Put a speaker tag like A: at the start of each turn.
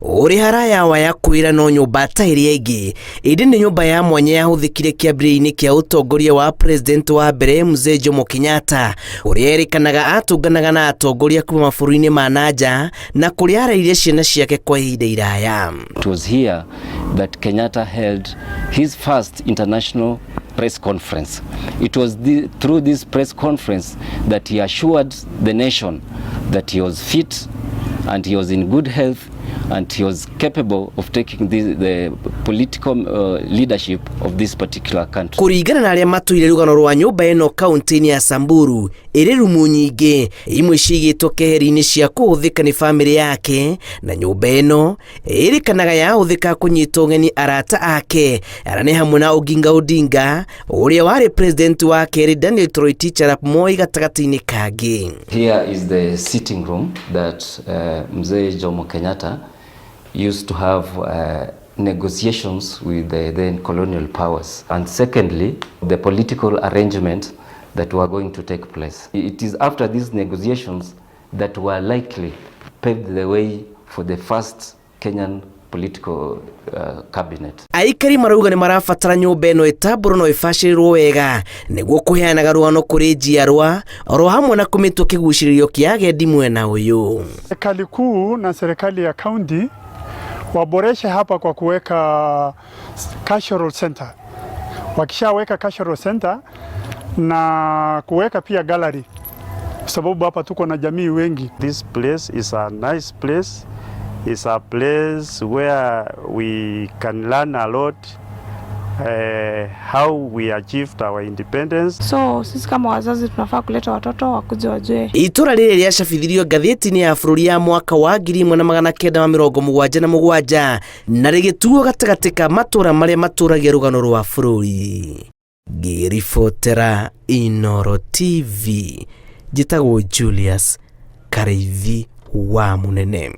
A: Uri haraya wa ya kwira no nyumba ta iria ingi indi ni nyumba ya mwanya yahuthikire kiambiriini kia utongoria wa president wa mbere Mzee Jomo Kenyatta uria erikanaga atunganaga na atongoria kuma mabũrũri-inĩ ma nanja na kuria arairie ciana ciake kwa ihinda iraya.
B: It was here that Kenyatta held his first international press conference. It was through this press conference that he assured the nation that he was fit and he was in good health and he was capable of taking the political leadership of this particular country.
A: Kuringana na aria matuire rugano rwa nyumba eno kaunti-ini ya Samburu iri rumu nyingi imwe cigitwo keheri-ini cia kuhuthika ni family yake na nyumba eno irikanaga yahuthika kunyita ugeni arata ake arani hamwe na Oginga Odinga uria wari president wa keri Daniel Toroitich arap Moi gatagati-ini kangi.
B: Here is the sitting room that Mzee Jomo Kenyatta used to have negotiations with the then colonial powers, and secondly the political arrangement that were going to take place. It is after these negotiations that were likely paved the way for the first Kenyan political cabinet.
A: Aikari marauga ni marabatara nyumba eno itaburu no ifashirirwo wega niguo kuheanaga rwano kuri njiarwa oro hamwe na kumitwo kiguciririo kia agendi mwena uyu.
C: Serikali kuu na serikali ya kaunti waboreshe hapa kwa kuweka cultural center. Wakishaweka cultural center na kuweka pia gallery, sababu hapa tuko na jamii wengi.
D: This place is a nice place. It's a place where we can learn a lot how we achieved our independence.
E: So sisi kama wazazi tunafaa kuleta watoto wakuje wajue.
A: Itura riri riacabithirio ngatheti-ini ya bũrũri ya mwaka wa 1977 na rigituo gatagati ka matura maria maturagia rugano rwa bũrũri. Ngiribotera Inoro TV, njitagwo Julius Kareithi wa Munene.